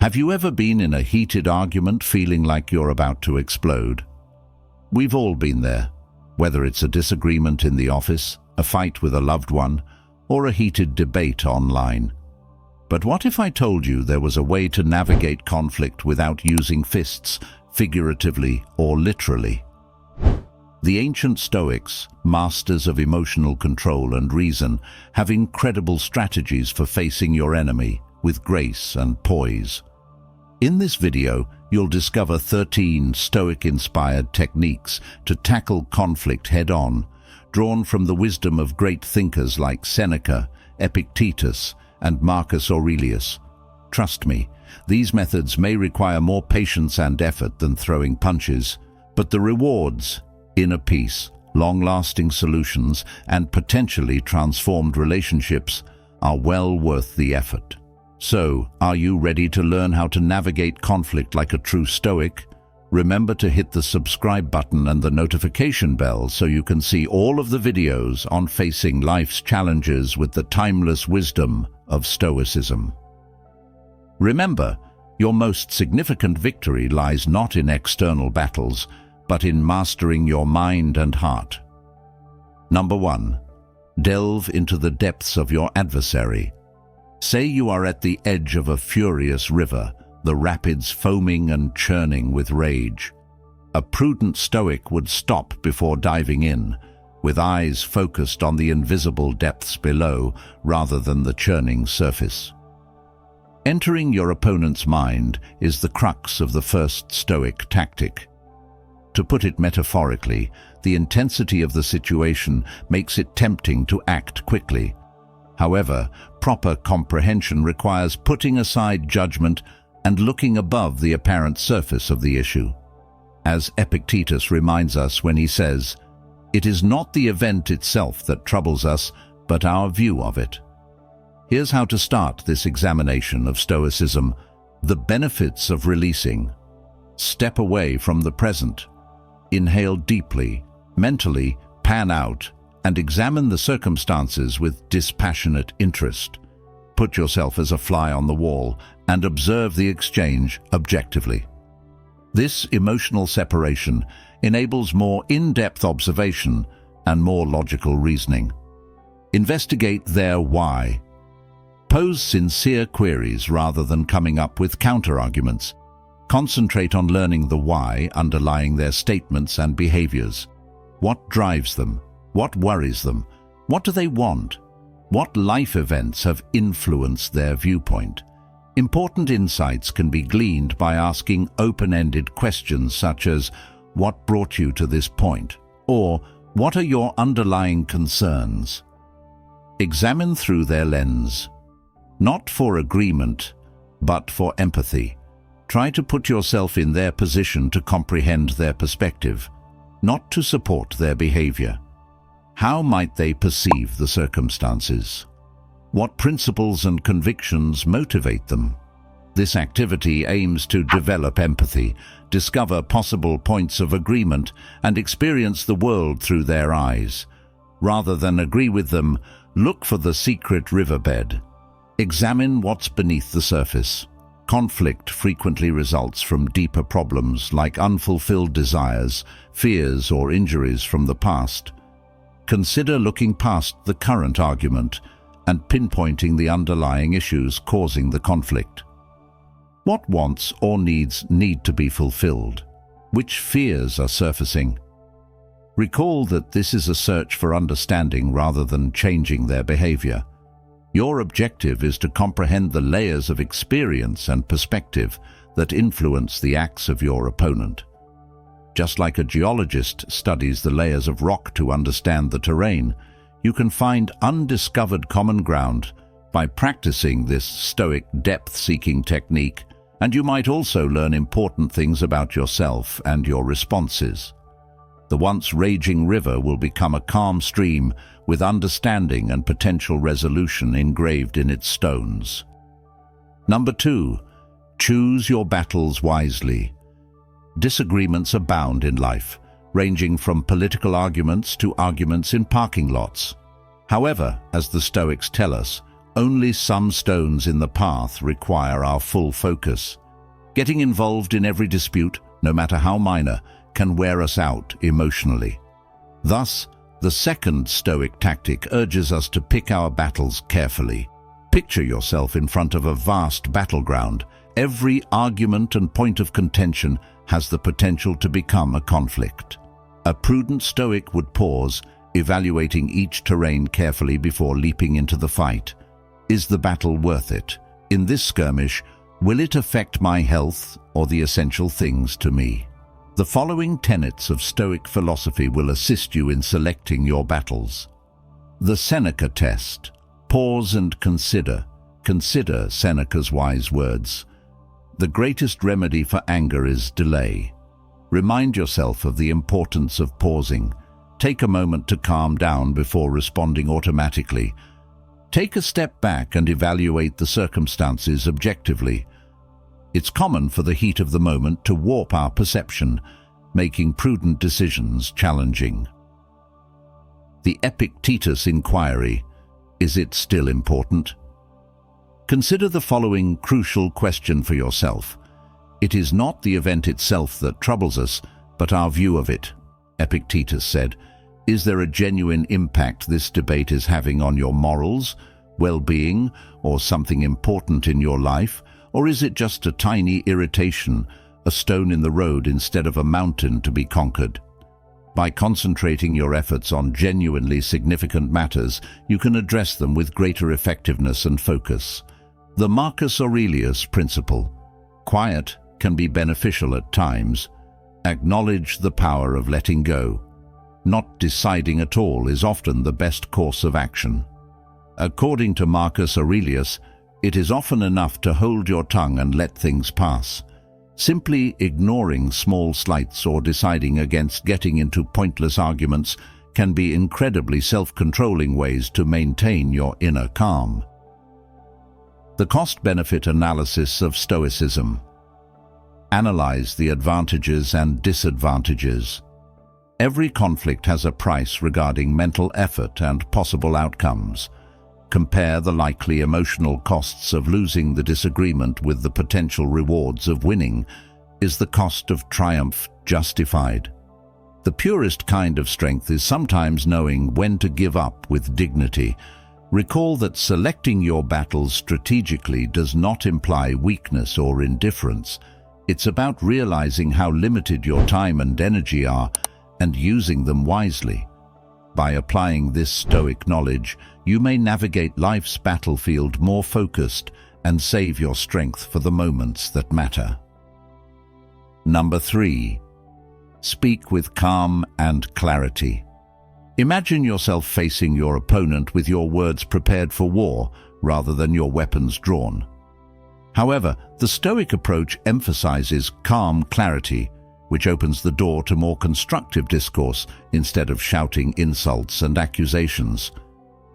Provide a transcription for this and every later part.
Have you ever been in a heated argument feeling like you're about to explode? We've all been there, whether it's a disagreement in the office, a fight with a loved one, or a heated debate online. But what if I told you there was a way to navigate conflict without using fists, figuratively or literally? The ancient Stoics, masters of emotional control and reason, have incredible strategies for facing your enemy with grace and poise. In this video, you'll discover 13 Stoic-inspired techniques to tackle conflict head-on, drawn from the wisdom of great thinkers like Seneca, Epictetus, and Marcus Aurelius. Trust me, these methods may require more patience and effort than throwing punches, but the rewards, inner peace, long-lasting solutions, and potentially transformed relationships are well worth the effort. So, are you ready to learn how to navigate conflict like a true Stoic? Remember to hit the subscribe button and the notification bell so you can see all of the videos on facing life's challenges with the timeless wisdom of Stoicism. Remember, your most significant victory lies not in external battles, but in mastering your mind and heart. Number 1. Delve into the depths of your adversary. Say you are at the edge of a furious river, the rapids foaming and churning with rage. A prudent Stoic would stop before diving in, with eyes focused on the invisible depths below rather than the churning surface. Entering your opponent's mind is the crux of the first Stoic tactic. To put it metaphorically, the intensity of the situation makes it tempting to act quickly. However, proper comprehension requires putting aside judgment and looking above the apparent surface of the issue. As Epictetus reminds us when he says, "It is not the event itself that troubles us, but our view of it." Here's how to start this examination of Stoicism: the benefits of releasing. Step away from the present. Inhale deeply, mentally pan out, and examine the circumstances with dispassionate interest. Put yourself as a fly on the wall and observe the exchange objectively. This emotional separation enables more in-depth observation and more logical reasoning. Investigate their why. Pose sincere queries rather than coming up with counter-arguments. Concentrate on learning the why underlying their statements and behaviors. What drives them? What worries them? What do they want? What life events have influenced their viewpoint? Important insights can be gleaned by asking open-ended questions such as, "What brought you to this point?" or "What are your underlying concerns?" Examine through their lens. Not for agreement, but for empathy. Try to put yourself in their position to comprehend their perspective, not to support their behavior. How might they perceive the circumstances? What principles and convictions motivate them? This activity aims to develop empathy, discover possible points of agreement, and experience the world through their eyes. Rather than agree with them, look for the secret riverbed. Examine what's beneath the surface. Conflict frequently results from deeper problems like unfulfilled desires, fears, or injuries from the past. Consider looking past the current argument and pinpointing the underlying issues causing the conflict. What wants or needs need to be fulfilled? Which fears are surfacing? Recall that this is a search for understanding rather than changing their behavior. Your objective is to comprehend the layers of experience and perspective that influence the acts of your opponent. Just like a geologist studies the layers of rock to understand the terrain, you can find undiscovered common ground by practicing this Stoic depth-seeking technique, and you might also learn important things about yourself and your responses. The once raging river will become a calm stream with understanding and potential resolution engraved in its stones. Number 2, choose your battles wisely. Disagreements abound in life, ranging from political arguments to arguments in parking lots. However, as the Stoics tell us, Only some stones in the path require our full focus. Getting involved in every dispute, no matter how minor, can wear us out emotionally. Thus, the second Stoic tactic urges us to pick our battles carefully. Picture yourself in front of a vast battleground. Every argument and point of contention has the potential to become a conflict. A prudent Stoic would pause, evaluating each terrain carefully before leaping into the fight. Is the battle worth it? In this skirmish, will it affect my health or the essential things to me? The following tenets of Stoic philosophy will assist you in selecting your battles. The Seneca test. Pause and consider. Consider Seneca's wise words. The greatest remedy for anger is delay. Remind yourself of the importance of pausing. Take a moment to calm down before responding automatically. Take a step back and evaluate the circumstances objectively. It's common for the heat of the moment to warp our perception, making prudent decisions challenging. The Epictetus inquiry. Is it still important? Consider the following crucial question for yourself. It is not the event itself that troubles us, but our view of it. Epictetus said, is there a genuine impact this debate is having on your morals, well-being, or something important in your life? Or is it just a tiny irritation, a stone in the road instead of a mountain to be conquered? By concentrating your efforts on genuinely significant matters, you can address them with greater effectiveness and focus. The Marcus Aurelius principle. Quiet can be beneficial at times. Acknowledge the power of letting go. Not deciding at all is often the best course of action. According to Marcus Aurelius, it is often enough to hold your tongue and let things pass. Simply ignoring small slights or deciding against getting into pointless arguments can be incredibly self-controlling ways to maintain your inner calm. The cost-benefit analysis of Stoicism. Analyze the advantages and disadvantages. Every conflict has a price regarding mental effort and possible outcomes. Compare the likely emotional costs of losing the disagreement with the potential rewards of winning. Is the cost of triumph justified? The purest kind of strength is sometimes knowing when to give up with dignity. Recall that selecting your battles strategically does not imply weakness or indifference. It's about realizing how limited your time and energy are and using them wisely. By applying this Stoic knowledge, you may navigate life's battlefield more focused and save your strength for the moments that matter. Number 3. Speak with calm and clarity. Imagine yourself facing your opponent with your words prepared for war rather than your weapons drawn. However, the Stoic approach emphasizes calm clarity, which opens the door to more constructive discourse instead of shouting insults and accusations.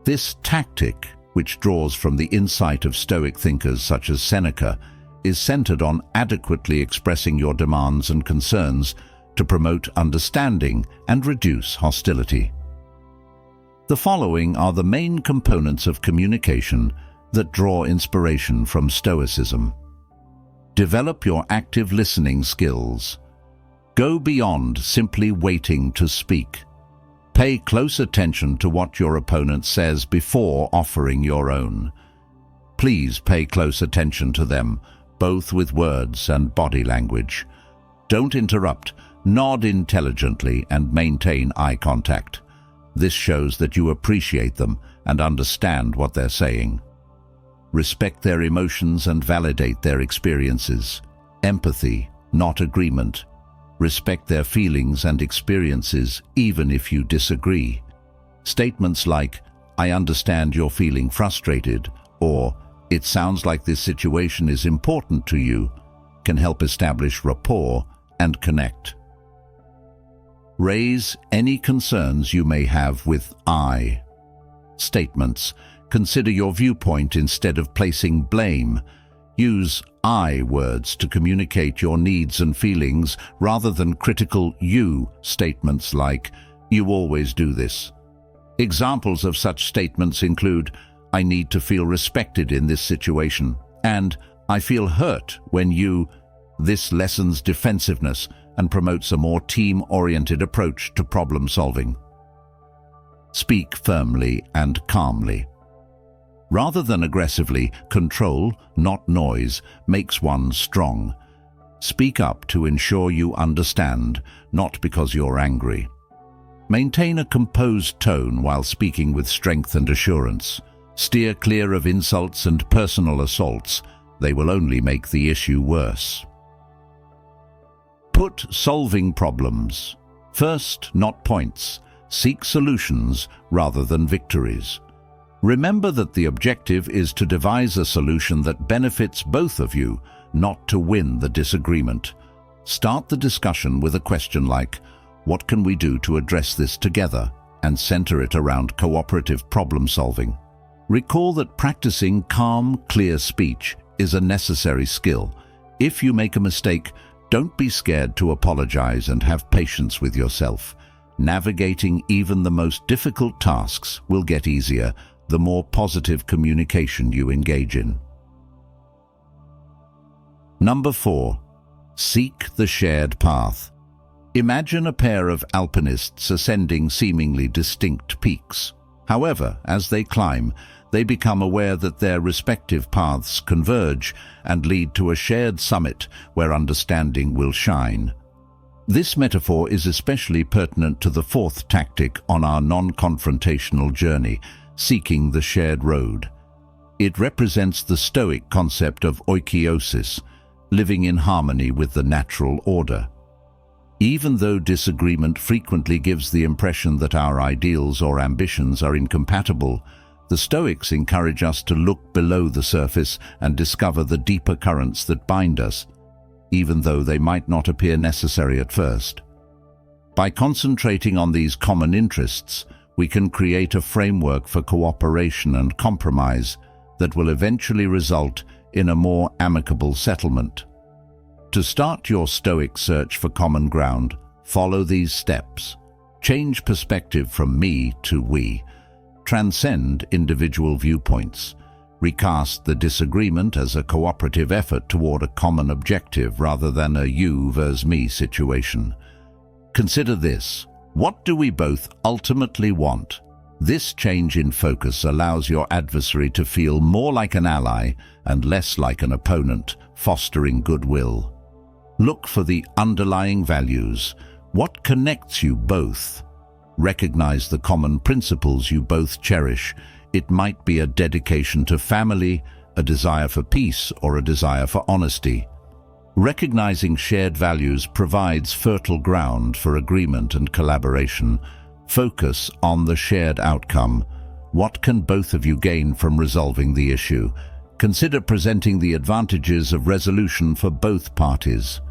This tactic, which draws from the insight of Stoic thinkers such as Seneca, is centered on adequately expressing your demands and concerns to promote understanding and reduce hostility. The following are the main components of communication that draw inspiration from Stoicism. Develop your active listening skills. Go beyond simply waiting to speak. Pay close attention to what your opponent says before offering your own. Please pay close attention to them, both with words and body language. Don't interrupt, nod intelligently, and maintain eye contact. This shows that you appreciate them and understand what they're saying. Respect their emotions and validate their experiences. Empathy, not agreement. Respect their feelings and experiences, even if you disagree. Statements like, "I understand you're feeling frustrated," or "It sounds like this situation is important to you," can help establish rapport and connect. Raise any concerns you may have with "I" statements. Consider your viewpoint instead of placing blame. Use "I" words to communicate your needs and feelings rather than critical "you" statements like, "You always do this." Examples of such statements include, I need to feel respected in this situation, and I feel hurt when you. This lessens defensiveness and promotes a more team-oriented approach to problem solving. Speak firmly and calmly. Rather than aggressively, control, not noise, makes one strong. Speak up to ensure you understand, not because you're angry. Maintain a composed tone while speaking with strength and assurance. Steer clear of insults and personal assaults. They will only make the issue worse. Put solving problems first, not points. Seek solutions rather than victories. Remember that the objective is to devise a solution that benefits both of you, not to win the disagreement. Start the discussion with a question like, "What can we do to address this together?" and center it around cooperative problem solving. Recall that practicing calm, clear speech is a necessary skill. If you make a mistake, don't be scared to apologize and have patience with yourself. Navigating even the most difficult tasks will get easier the more positive communication you engage in. Number 4. Seek the shared path. Imagine a pair of alpinists ascending seemingly distinct peaks. However, as they climb, they become aware that their respective paths converge and lead to a shared summit where understanding will shine. This metaphor is especially pertinent to the fourth tactic on our non-confrontational journey, seeking the shared road. It represents the Stoic concept of oikeiosis, living in harmony with the natural order. Even though disagreement frequently gives the impression that our ideals or ambitions are incompatible, the Stoics encourage us to look below the surface and discover the deeper currents that bind us, even though they might not appear necessary at first. By concentrating on these common interests, we can create a framework for cooperation and compromise that will eventually result in a more amicable settlement. To start your Stoic search for common ground, follow these steps. Change perspective from me to we. Transcend individual viewpoints. Recast the disagreement as a cooperative effort toward a common objective rather than a you versus me situation. Consider this. What do we both ultimately want? This change in focus allows your adversary to feel more like an ally and less like an opponent, fostering goodwill. Look for the underlying values. What connects you both? Recognize the common principles you both cherish. It might be a dedication to family, a desire for peace, or a desire for honesty. Recognizing shared values provides fertile ground for agreement and collaboration. Focus on the shared outcome. What can both of you gain from resolving the issue? Consider presenting the advantages of resolution for both parties.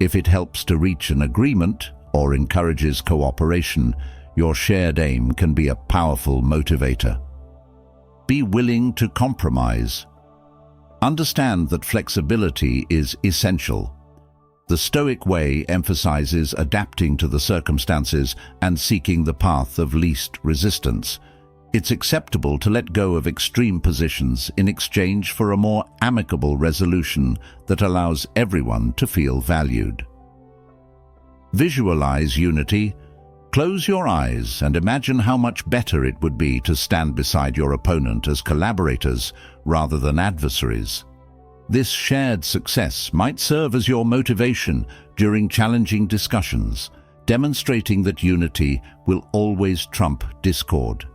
If it helps to reach an agreement or encourages cooperation, your shared aim can be a powerful motivator. Be willing to compromise. Understand that flexibility is essential. The Stoic way emphasizes adapting to the circumstances and seeking the path of least resistance. It's acceptable to let go of extreme positions in exchange for a more amicable resolution that allows everyone to feel valued. Visualize unity. Close your eyes and imagine how much better it would be to stand beside your opponent as collaborators rather than adversaries. This shared success might serve as your motivation during challenging discussions, demonstrating that unity will always trump discord.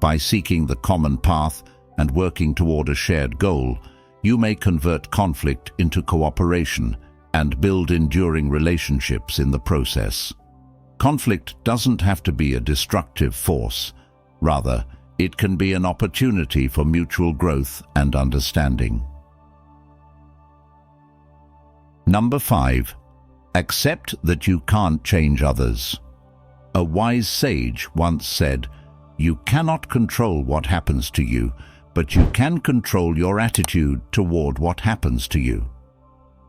By seeking the common path and working toward a shared goal, you may convert conflict into cooperation and build enduring relationships in the process. Conflict doesn't have to be a destructive force. Rather, it can be an opportunity for mutual growth and understanding. Number 5. Accept that you can't change others. A wise sage once said, "You cannot control what happens to you, but you can control your attitude toward what happens to you."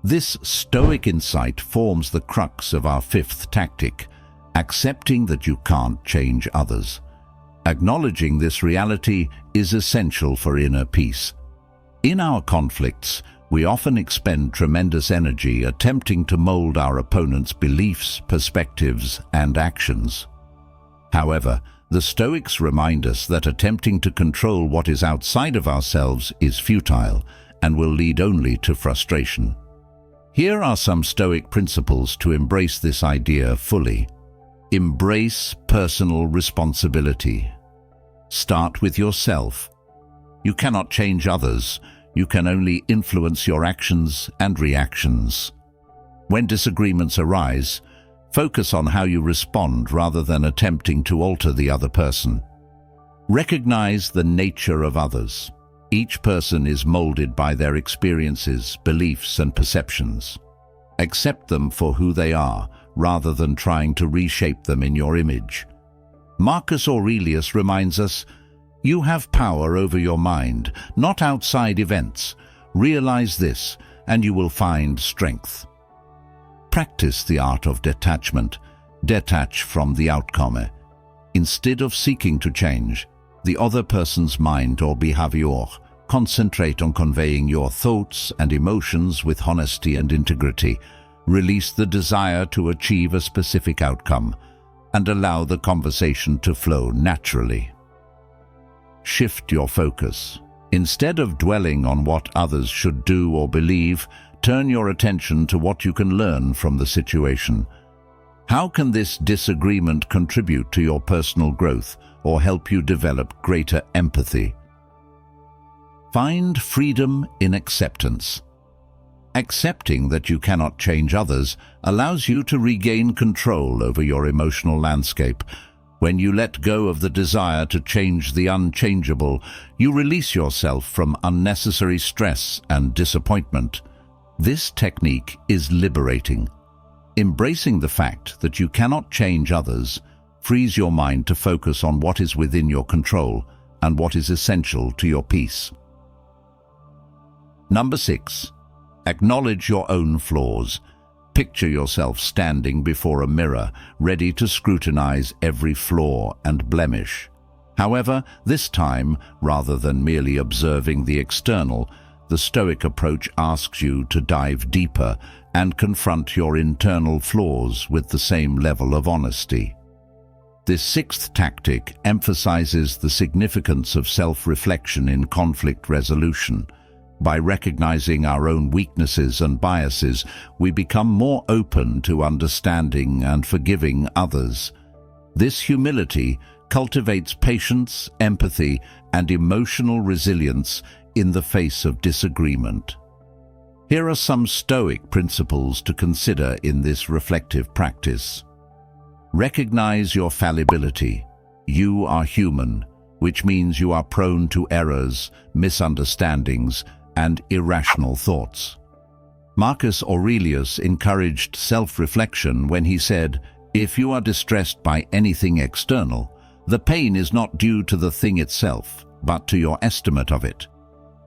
This Stoic insight forms the crux of our fifth tactic, accepting that you can't change others. Acknowledging this reality is essential for inner peace. In our conflicts, we often expend tremendous energy attempting to mold our opponent's beliefs, perspectives, and actions. However, the Stoics remind us that attempting to control what is outside of ourselves is futile and will lead only to frustration. Here are some Stoic principles to embrace this idea fully. Embrace personal responsibility. Start with yourself. You cannot change others. You can only influence your actions and reactions. When disagreements arise, focus on how you respond rather than attempting to alter the other person. Recognize the nature of others. Each person is molded by their experiences, beliefs, and perceptions. Accept them for who they are, rather than trying to reshape them in your image. Marcus Aurelius reminds us, "You have power over your mind, not outside events. Realize this, and you will find strength." Practice the art of detachment. Detach from the outcome. Instead of seeking to change the other person's mind or behavior, concentrate on conveying your thoughts and emotions with honesty and integrity. Release the desire to achieve a specific outcome and allow the conversation to flow naturally. Shift your focus. Instead of dwelling on what others should do or believe, turn your attention to what you can learn from the situation. How can this disagreement contribute to your personal growth or help you develop greater empathy? Find freedom in acceptance. Accepting that you cannot change others allows you to regain control over your emotional landscape. When you let go of the desire to change the unchangeable, you release yourself from unnecessary stress and disappointment. This technique is liberating. Embracing the fact that you cannot change others frees your mind to focus on what is within your control and what is essential to your peace. Number 6. Acknowledge your own flaws. Picture yourself standing before a mirror, ready to scrutinize every flaw and blemish. However, this time, rather than merely observing the external, the Stoic approach asks you to dive deeper and confront your internal flaws with the same level of honesty. This sixth tactic emphasizes the significance of self-reflection in conflict resolution. By recognizing our own weaknesses and biases, we become more open to understanding and forgiving others. This humility cultivates patience, empathy, and emotional resilience in the face of disagreement. Here are some Stoic principles to consider in this reflective practice. Recognize your fallibility. You are human, which means you are prone to errors, misunderstandings, and irrational thoughts. Marcus Aurelius encouraged self-reflection when he said, "If you are distressed by anything external, the pain is not due to the thing itself, but to your estimate of it."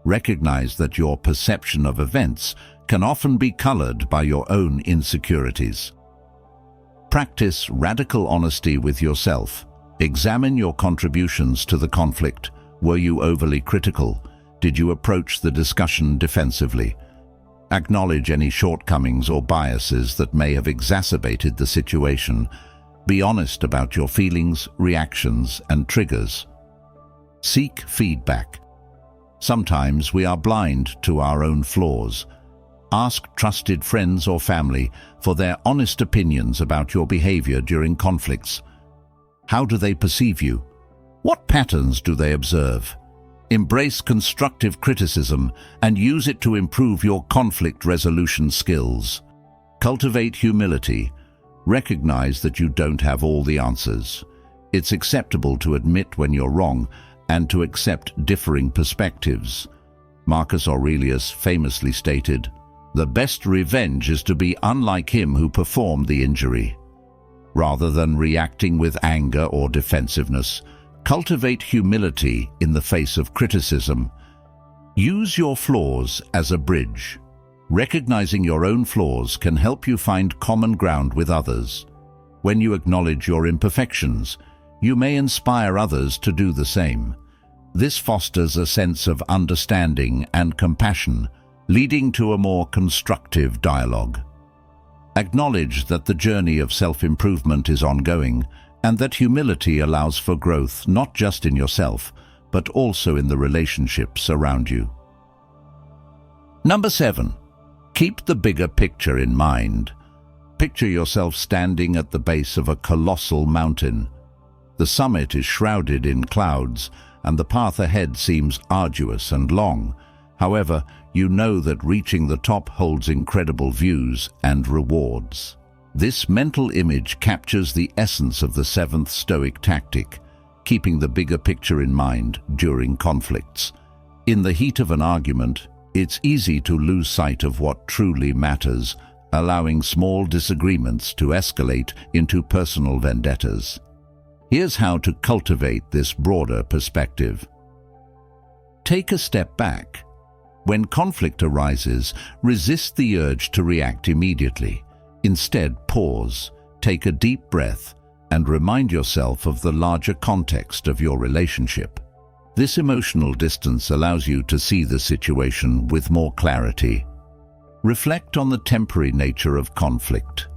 Recognize that your perception of events can often be colored by your own insecurities. Practice radical honesty with yourself. Examine your contributions to the conflict. Were you overly critical? Did you approach the discussion defensively? Acknowledge any shortcomings or biases that may have exacerbated the situation. Be honest about your feelings, reactions, and triggers. Seek feedback. Sometimes we are blind to our own flaws. Ask trusted friends or family for their honest opinions about your behavior during conflicts. How do they perceive you? What patterns do they observe? Embrace constructive criticism and use it to improve your conflict resolution skills. Cultivate humility. Recognize that you don't have all the answers. It's acceptable to admit when you're wrong and to accept differing perspectives. Marcus Aurelius famously stated, "The best revenge is to be unlike him who performed the injury." Rather than reacting with anger or defensiveness, cultivate humility in the face of criticism. Use your flaws as a bridge. Recognizing your own flaws can help you find common ground with others. When you acknowledge your imperfections, You may inspire others to do the same. This fosters a sense of understanding and compassion, leading to a more constructive dialogue. Acknowledge that the journey of self-improvement is ongoing and that humility allows for growth not just in yourself, but also in the relationships around you. Number 7. Keep the bigger picture in mind. Picture yourself standing at the base of a colossal mountain. The summit is shrouded in clouds, and the path ahead seems arduous and long. However, you know that reaching the top holds incredible views and rewards. This mental image captures the essence of the 7th Stoic tactic, keeping the bigger picture in mind during conflicts. In the heat of an argument, it's easy to lose sight of what truly matters, allowing small disagreements to escalate into personal vendettas. Here's how to cultivate this broader perspective. Take a step back. When conflict arises, resist the urge to react immediately. Instead, pause, take a deep breath, and remind yourself of the larger context of your relationship. This emotional distance allows you to see the situation with more clarity. Reflect on the temporary nature of conflict.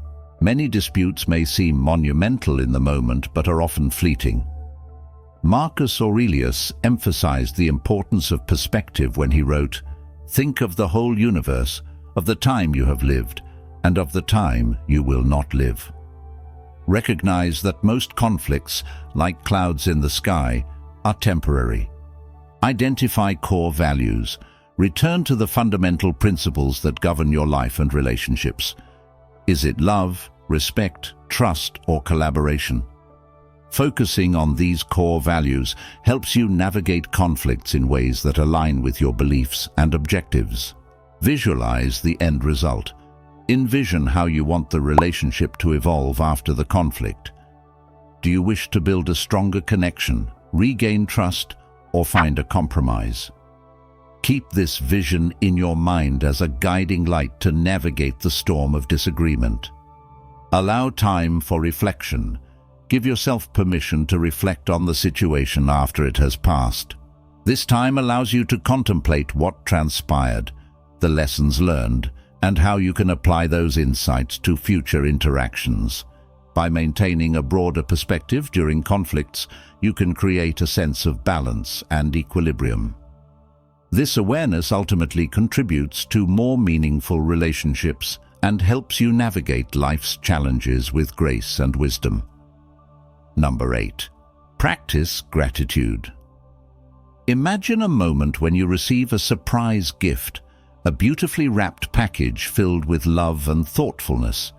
Many disputes may seem monumental in the moment but are often fleeting. Marcus Aurelius emphasized the importance of perspective when he wrote, "Think of the whole universe, of the time you have lived, and of the time you will not live." Recognize that most conflicts, like clouds in the sky, are temporary. Identify core values. Return to the fundamental principles that govern your life and relationships. Is it love, respect, trust, or collaboration? Focusing on these core values helps you navigate conflicts in ways that align with your beliefs and objectives. Visualize the end result. Envision how you want the relationship to evolve after the conflict. Do you wish to build a stronger connection, regain trust, or find a compromise? Keep this vision in your mind as a guiding light to navigate the storm of disagreement. Allow time for reflection. Give yourself permission to reflect on the situation after it has passed. This time allows you to contemplate what transpired, the lessons learned, and how you can apply those insights to future interactions. By maintaining a broader perspective during conflicts, you can create a sense of balance and equilibrium. This awareness ultimately contributes to more meaningful relationships and helps you navigate life's challenges with grace and wisdom. Number 8. Practice gratitude. Imagine a moment when you receive a surprise gift, a beautifully wrapped package filled with love and thoughtfulness.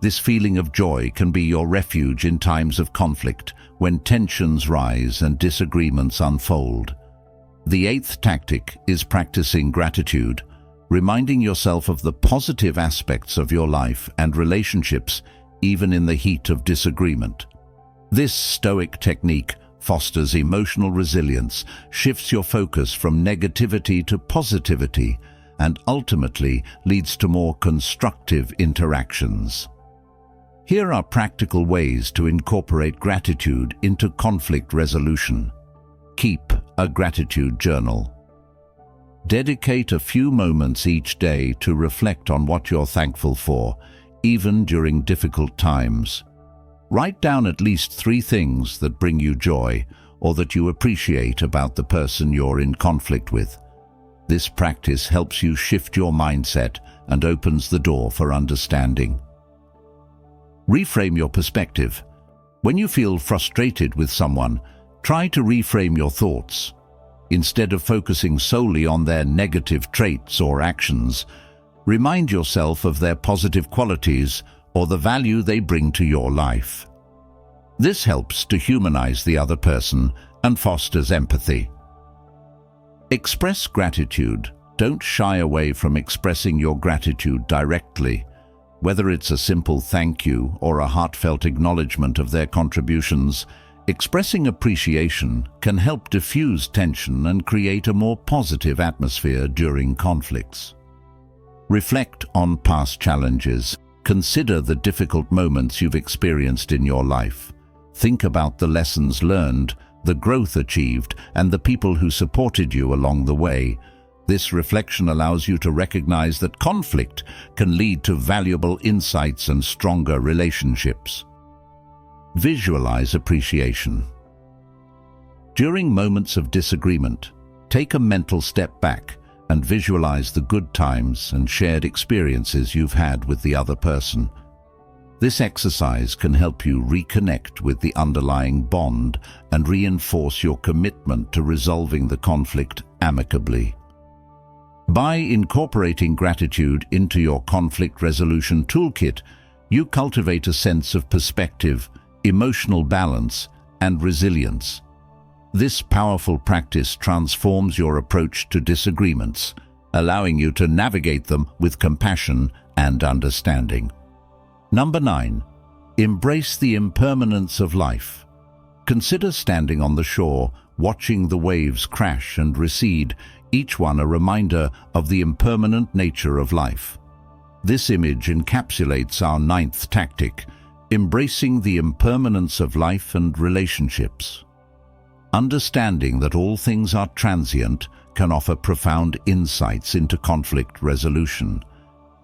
This feeling of joy can be your refuge in times of conflict, when tensions rise and disagreements unfold. The 8th tactic is practicing gratitude, reminding yourself of the positive aspects of your life and relationships, even in the heat of disagreement. This Stoic technique fosters emotional resilience, shifts your focus from negativity to positivity, and ultimately leads to more constructive interactions. Here are practical ways to incorporate gratitude into conflict resolution. Keep a gratitude journal. Dedicate a few moments each day to reflect on what you're thankful for, even during difficult times. Write down at least 3 things that bring you joy or that you appreciate about the person you're in conflict with. This practice helps you shift your mindset and opens the door for understanding. Reframe your perspective. When you feel frustrated with someone, try to reframe your thoughts. Instead of focusing solely on their negative traits or actions, remind yourself of their positive qualities or the value they bring to your life. This helps to humanize the other person and fosters empathy. Express gratitude. Don't shy away from expressing your gratitude directly. Whether it's a simple thank you or a heartfelt acknowledgement of their contributions, expressing appreciation can help diffuse tension and create a more positive atmosphere during conflicts. Reflect on past challenges. Consider the difficult moments you've experienced in your life. Think about the lessons learned, the growth achieved, and the people who supported you along the way. This reflection allows you to recognize that conflict can lead to valuable insights and stronger relationships. Visualize appreciation. During moments of disagreement, take a mental step back and visualize the good times and shared experiences you've had with the other person. This exercise can help you reconnect with the underlying bond and reinforce your commitment to resolving the conflict amicably. By incorporating gratitude into your conflict resolution toolkit, you cultivate a sense of perspective, emotional balance, and resilience. This powerful practice transforms your approach to disagreements, allowing you to navigate them with compassion and understanding. Number 9. Embrace the impermanence of life. Consider standing on the shore, watching the waves crash and recede, each one a reminder of the impermanent nature of life. This image encapsulates our 9th tactic, embracing the impermanence of life and relationships. Understanding that all things are transient can offer profound insights into conflict resolution.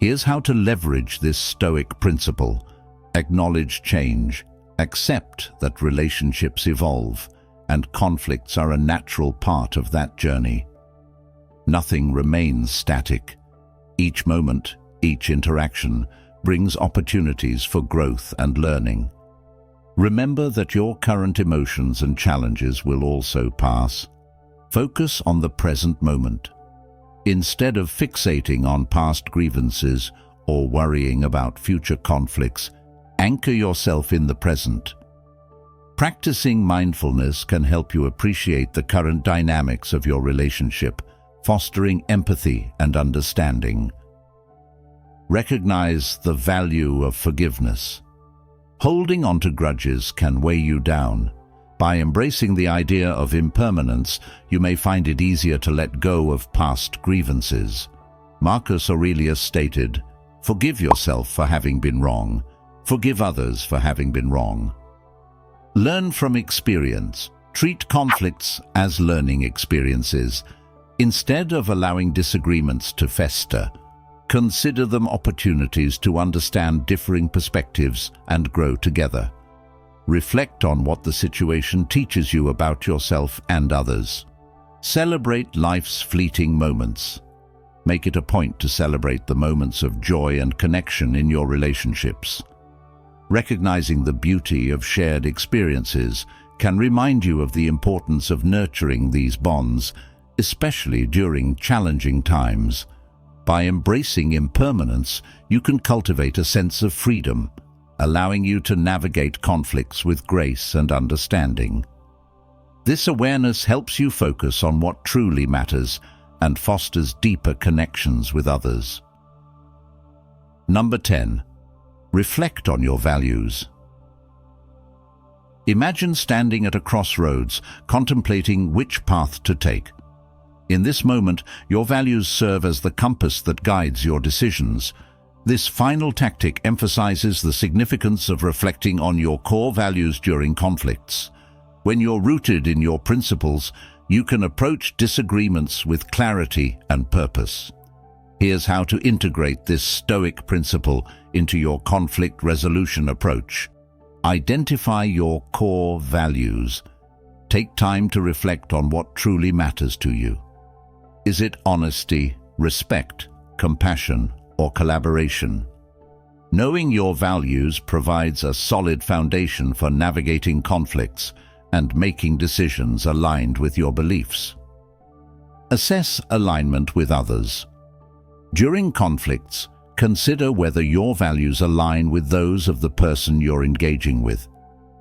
Here's how to leverage this Stoic principle. Acknowledge change, accept that relationships evolve, and conflicts are a natural part of that journey. Nothing remains static. Each moment, each interaction, brings opportunities for growth and learning. Remember that your current emotions and challenges will also pass. Focus on the present moment. Instead of fixating on past grievances or worrying about future conflicts, anchor yourself in the present. Practicing mindfulness can help you appreciate the current dynamics of your relationship, fostering empathy and understanding. Recognize the value of forgiveness. Holding on to grudges can weigh you down. By embracing the idea of impermanence, you may find it easier to let go of past grievances. Marcus Aurelius stated, "Forgive yourself for having been wrong. Forgive others for having been wrong." Learn from experience. Treat conflicts as learning experiences. Instead of allowing disagreements to fester, consider them opportunities to understand differing perspectives and grow together. Reflect on what the situation teaches you about yourself and others. Celebrate life's fleeting moments. Make it a point to celebrate the moments of joy and connection in your relationships. Recognizing the beauty of shared experiences can remind you of the importance of nurturing these bonds, especially during challenging times. By embracing impermanence, you can cultivate a sense of freedom, allowing you to navigate conflicts with grace and understanding. This awareness helps you focus on what truly matters and fosters deeper connections with others. Number 10. Reflect on your values. Imagine standing at a crossroads, contemplating which path to take. In this moment, your values serve as the compass that guides your decisions. This final tactic emphasizes the significance of reflecting on your core values during conflicts. When you're rooted in your principles, you can approach disagreements with clarity and purpose. Here's how to integrate this Stoic principle into your conflict resolution approach. Identify your core values. Take time to reflect on what truly matters to you. Is it honesty, respect, compassion, or collaboration? Knowing your values provides a solid foundation for navigating conflicts and making decisions aligned with your beliefs. Assess alignment with others. During conflicts, consider whether your values align with those of the person you're engaging with.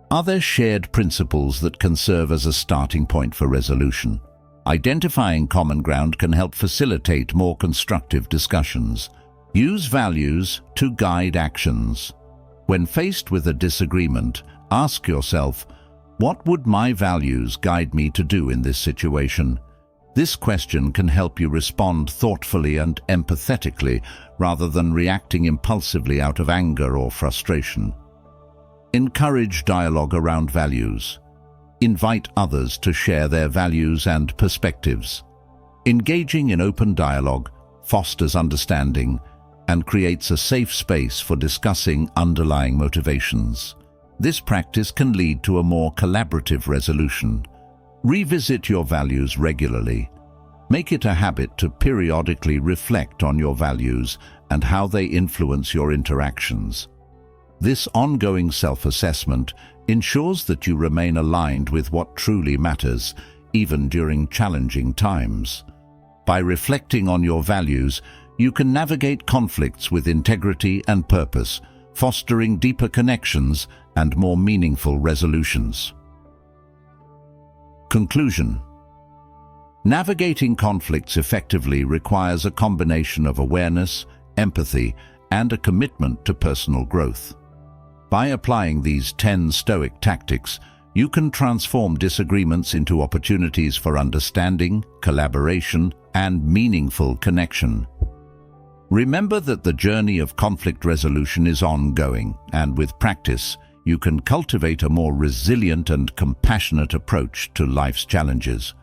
Are there shared principles that can serve as a starting point for resolution? Identifying common ground can help facilitate more constructive discussions. Use values to guide actions. When faced with a disagreement, ask yourself, what would my values guide me to do in this situation? This question can help you respond thoughtfully and empathetically rather than reacting impulsively out of anger or frustration. Encourage dialogue around values. Invite others to share their values and perspectives. Engaging in open dialogue fosters understanding and creates a safe space for discussing underlying motivations. This practice can lead to a more collaborative resolution. Revisit your values regularly. Make it a habit to periodically reflect on your values and how they influence your interactions. This ongoing self-assessment ensures that you remain aligned with what truly matters, even during challenging times. By reflecting on your values, you can navigate conflicts with integrity and purpose, fostering deeper connections and more meaningful resolutions. Conclusion. Navigating conflicts effectively requires a combination of awareness, empathy, and a commitment to personal growth. By applying these 10 Stoic tactics, you can transform disagreements into opportunities for understanding, collaboration, and meaningful connection. Remember that the journey of conflict resolution is ongoing, and with practice, you can cultivate a more resilient and compassionate approach to life's challenges.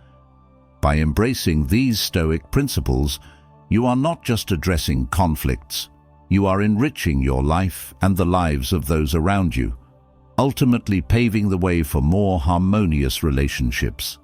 By embracing these Stoic principles, you are not just addressing conflicts, you are enriching your life and the lives of those around you, ultimately paving the way for more harmonious relationships.